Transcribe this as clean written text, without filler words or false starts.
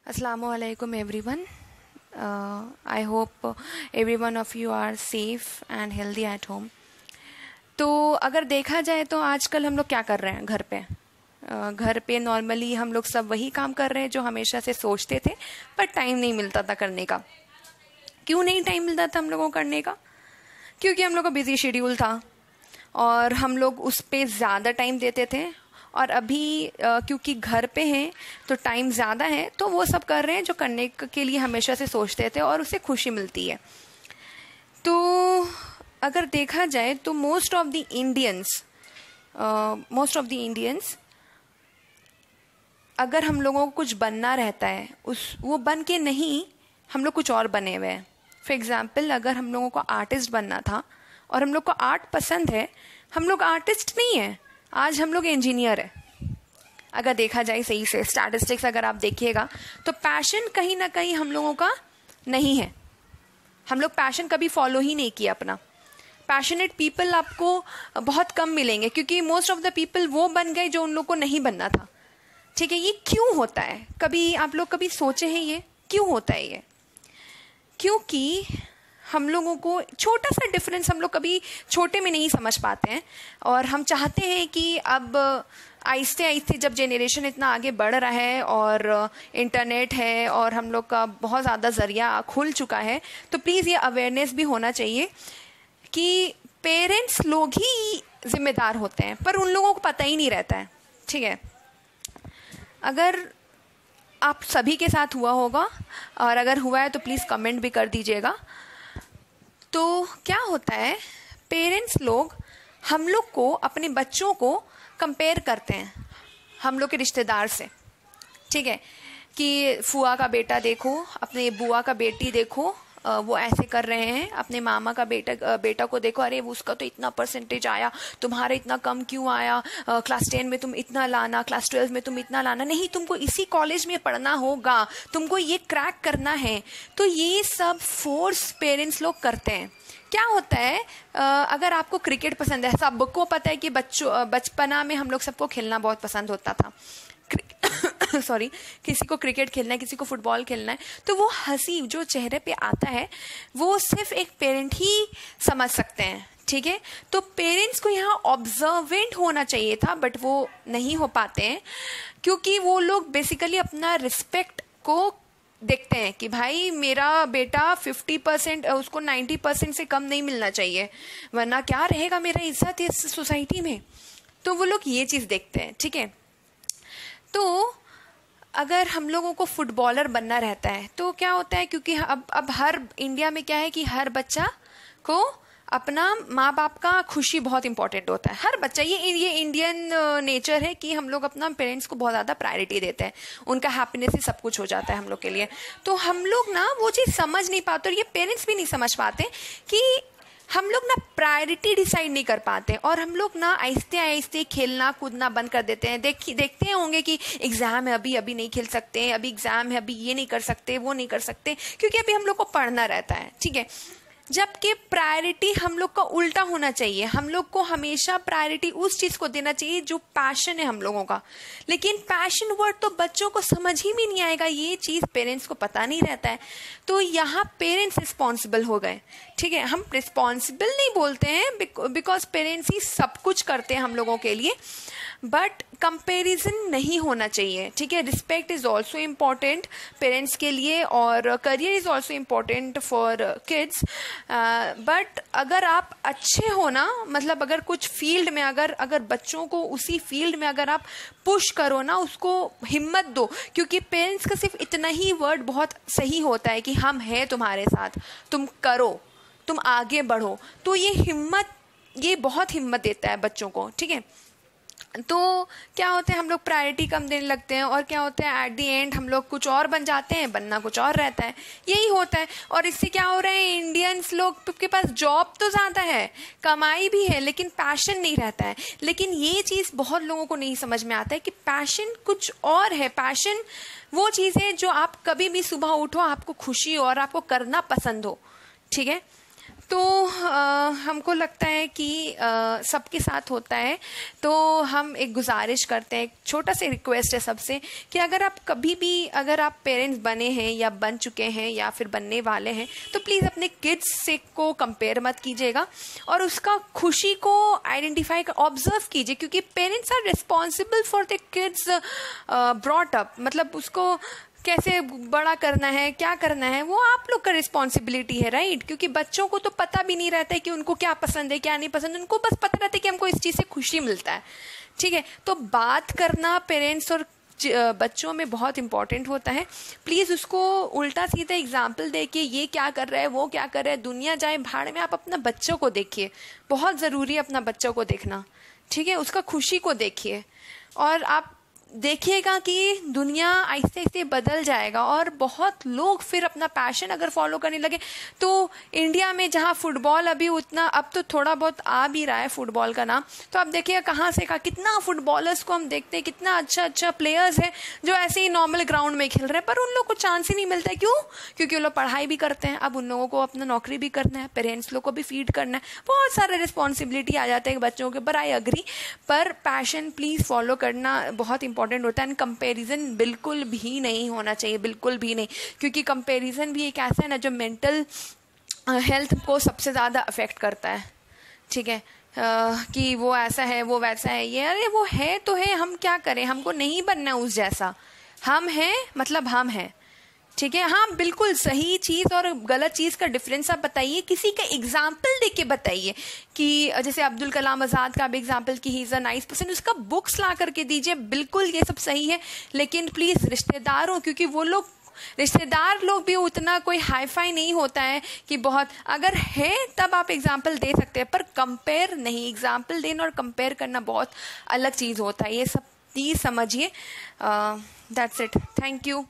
Assalamualaikum everyone. I hope every one of you are safe and healthy at home. तो अगर देखा जाए तो आजकल हम लोग क्या कर रहे हैं घर पे घर पे नॉर्मली हम लोग सब वही काम कर रहे हैं जो हमेशा से सोचते थे, पर टाइम नहीं मिलता था करने का। क्यों नहीं टाइम मिलता था हम लोगों को करने का? क्योंकि हम लोग का बिजी शेड्यूल था और हम लोग उस पर ज़्यादा टाइम देते थे। और अभी क्योंकि घर पे हैं तो टाइम ज़्यादा है, तो वो सब कर रहे हैं जो करने के लिए हमेशा से सोचते थे और उससे खुशी मिलती है। तो अगर देखा जाए तो मोस्ट ऑफ द इंडियंस अगर हम लोगों को कुछ बनना रहता है वो बन के नहीं, हम लोग कुछ और बने हुए हैं। फॉर एग्जाम्पल, अगर हम लोगों को आर्टिस्ट बनना था और हम लोग को आर्ट पसंद है, हम लोग आर्टिस्ट नहीं है, आज हम लोग इंजीनियर है। अगर देखा जाए सही से स्टैटिस्टिक्स अगर आप देखिएगा तो पैशन कहीं ना कहीं हम लोगों का नहीं है। हम लोग पैशन कभी फॉलो ही नहीं किया अपना। पैशनेट पीपल आपको बहुत कम मिलेंगे क्योंकि मोस्ट ऑफ द पीपल वो बन गए जो उन लोग को नहीं बनना था। ठीक है, ये क्यों होता है? कभी आप लोग कभी सोचे हैं ये क्यों होता है? ये क्योंकि हम लोगों को छोटा सा डिफरेंस हम लोग कभी छोटे में नहीं समझ पाते हैं और हम चाहते हैं कि अब आहिस्ते आहिस्ते जब जेनरेशन इतना आगे बढ़ रहा है और इंटरनेट है और हम लोग का बहुत ज़्यादा ज़रिया खुल चुका है, तो प्लीज़ ये अवेयरनेस भी होना चाहिए कि पेरेंट्स लोग ही जिम्मेदार होते हैं, पर उन लोगों को पता ही नहीं रहता है। ठीक है, अगर आप सभी के साथ हुआ होगा और अगर हुआ है तो प्लीज़ कमेंट भी कर दीजिएगा। तो क्या होता है, पेरेंट्स लोग हम लोग को अपने बच्चों को कंपेयर करते हैं हम लोग के रिश्तेदार से। ठीक है, कि फुआ का बेटा देखो, अपने बुआ का बेटी देखो, वो ऐसे कर रहे हैं, अपने मामा का बेटा को देखो, अरे उसका तो इतना परसेंटेज आया, तुम्हारा इतना कम क्यों आया? क्लास 10 में तुम इतना लाना, क्लास 12 में तुम इतना लाना, नहीं तुमको इसी कॉलेज में पढ़ना होगा, तुमको ये क्रैक करना है। तो ये सब फोर्स पेरेंट्स लोग करते हैं। क्या होता है, अगर आपको क्रिकेट पसंद है, सबको पता है कि बचपना में हम लोग सबको खेलना बहुत पसंद होता था। सॉरी, किसी को क्रिकेट खेलना है, किसी को फुटबॉल खेलना है, तो वो हंसी जो चेहरे पे आता है वो सिर्फ एक पेरेंट ही समझ सकते हैं। ठीक है, तो पेरेंट्स को यहाँ ऑब्जर्वेंट होना चाहिए था, बट वो नहीं हो पाते हैं क्योंकि वो लोग बेसिकली अपना रिस्पेक्ट को देखते हैं कि भाई मेरा बेटा 50%, उसको 90% से कम नहीं मिलना चाहिए, वरना क्या रहेगा मेरा इज्जत इस सोसाइटी में। तो वो लोग ये चीज़ देखते हैं। ठीक है, तो अगर हम लोगों को फुटबॉलर बनना रहता है तो क्या होता है, क्योंकि अब हर इंडिया में क्या है कि हर बच्चा को अपना माँ बाप का खुशी बहुत इंपॉर्टेंट होता है। हर बच्चा, ये इंडियन नेचर है कि हम लोग अपना पेरेंट्स को बहुत ज़्यादा प्रायोरिटी देते हैं, उनका हैप्पीनेस ही सब कुछ हो जाता है हम लोग के लिए। तो हम लोग ना वो चीज़ समझ नहीं पाते और ये पेरेंट्स भी नहीं समझ पाते कि हम लोग ना प्रायोरिटी डिसाइड नहीं कर पाते और हम लोग ना आहिस्ते आहिस्ते खेलना कूदना बंद कर देते हैं। देखते होंगे कि एग्जाम है, अभी नहीं खेल सकते, अभी एग्जाम है, अभी ये नहीं कर सकते, वो नहीं कर सकते, क्योंकि अभी हम लोग को पढ़ना रहता है। ठीक है, जबकि प्रायोरिटी हम लोग का उल्टा होना चाहिए। हम लोग को हमेशा प्रायोरिटी उस चीज को देना चाहिए जो पैशन है हम लोगों का। लेकिन पैशन वर्ड तो बच्चों को समझ ही भी नहीं आएगा, ये चीज पेरेंट्स को पता नहीं रहता है। तो यहाँ पेरेंट्स रिस्पॉन्सिबल हो गए। ठीक है, हम रिस्पॉन्सिबल नहीं बोलते हैं बिकॉज पेरेंट्स ही सब कुछ करते हैं हम लोगों के लिए, बट कंपैरिजन नहीं होना चाहिए। ठीक है, respect is also important parents के लिए और career is also important for kids. But अगर आप अच्छे हो ना, मतलब अगर कुछ फील्ड में अगर बच्चों को उसी फील्ड में अगर आप पुश करो ना, उसको हिम्मत दो, क्योंकि पेरेंट्स का सिर्फ इतना ही वर्ड बहुत सही होता है कि हम हैं तुम्हारे साथ, तुम करो, तुम आगे बढ़ो। तो ये बहुत हिम्मत देता है बच्चों को। ठीक है, तो क्या होता है, हम लोग प्रायोरिटी कम देने लगते हैं और क्या होता है, एट द एंड हम लोग कुछ और बन जाते हैं, बनना कुछ और रहता है। यही होता है। और इससे क्या हो रहा है, इंडियंस लोग के पास जॉब तो ज़्यादा है, कमाई भी है, लेकिन पैशन नहीं रहता है। लेकिन ये चीज़ बहुत लोगों को नहीं समझ में आता है कि पैशन कुछ और है। पैशन वो चीज़ है जो आप कभी भी सुबह उठो, आपको खुशी और आपको करना पसंद हो। ठीक है, तो हमको लगता है कि सबके साथ होता है, तो हम एक गुजारिश करते हैं, एक छोटा सा रिक्वेस्ट है सबसे कि अगर आप कभी भी, अगर आप पेरेंट्स बने हैं या बन चुके हैं या फिर बनने वाले हैं, तो प्लीज़ अपने किड्स से को कंपेयर मत कीजिएगा और उसका खुशी को आइडेंटिफाई ऑब्जर्व कीजिए, क्योंकि parents are responsible for the kids brought up, मतलब उसको कैसे बड़ा करना है, क्या करना है, वो आप लोग का रिस्पॉन्सिबिलिटी है, राइट। क्योंकि बच्चों को तो पता भी नहीं रहता है कि उनको क्या पसंद है क्या नहीं पसंद, उनको बस पता रहता है कि हमको इस चीज़ से खुशी मिलता है, ठीक है। तो बात करना पेरेंट्स और बच्चों में बहुत इंपॉर्टेंट होता है। प्लीज़ उसको उल्टा सीधा एग्जाम्पल दे के ये क्या कर रहा है, वो क्या कर रहा है, दुनिया जाए भाड़ में, आप अपना बच्चों को देखिए, बहुत ज़रूरी है अपना बच्चों को देखना, ठीक है। उसका खुशी को देखिए और आप देखिएगा कि दुनिया आहिस्ते आहिस्ते बदल जाएगा और बहुत लोग फिर अपना पैशन अगर फॉलो करने लगे, तो इंडिया में जहाँ फुटबॉल अभी उतना, अब तो थोड़ा बहुत आ भी रहा है फुटबॉल का नाम, तो आप देखिएगा कहाँ से कहाँ कितना फुटबॉलर्स को हम देखते हैं, कितना अच्छा अच्छा प्लेयर्स हैं जो ऐसे ही नॉर्मल ग्राउंड में खेल रहे हैं, पर उन लोग को चांस ही नहीं मिलता है। क्यों? क्योंकि वो लोग पढ़ाई भी करते हैं, अब उन लोगों को अपना नौकरी भी करना है, पेरेंट्स लोग को भी फीड करना है, बहुत सारे रिस्पॉन्सिबिलिटी आ जाते हैं बच्चों के ऊपर। आई अग्री, पर पैशन प्लीज़ फॉलो करना बहुत इंपॉर्टेंट होता है। कंपैरिजन बिल्कुल भी नहीं होना चाहिए, बिल्कुल भी नहीं, क्योंकि कंपैरिजन भी एक ऐसा है ना जो मेंटल हेल्थ को सबसे ज़्यादा अफेक्ट करता है, ठीक है। कि वो ऐसा है, वो वैसा है, ये अरे वो है तो है, हम क्या करें, हमको नहीं बनना उस जैसा, हम हैं मतलब हम हैं, ठीक है। हाँ, बिल्कुल सही चीज़ और गलत चीज़ का डिफरेंस आप बताइए, किसी का एग्जाम्पल दे के बताइए कि जैसे अब्दुल कलाम आज़ाद का भी एग्जाम्पल कि he is a nice person, उसका बुक्स ला करके दीजिए, बिल्कुल ये सब सही है। लेकिन प्लीज़ रिश्तेदारों, क्योंकि वो लोग रिश्तेदार लोग भी उतना कोई हाई फाई नहीं होता है कि बहुत, अगर है तब आप एग्जाम्पल दे सकते हैं, पर कंपेयर नहीं। एग्जाम्पल देना और कंपेयर करना बहुत अलग चीज़ होता है, ये सब प्लीज़ समझिए। That's it, thank you.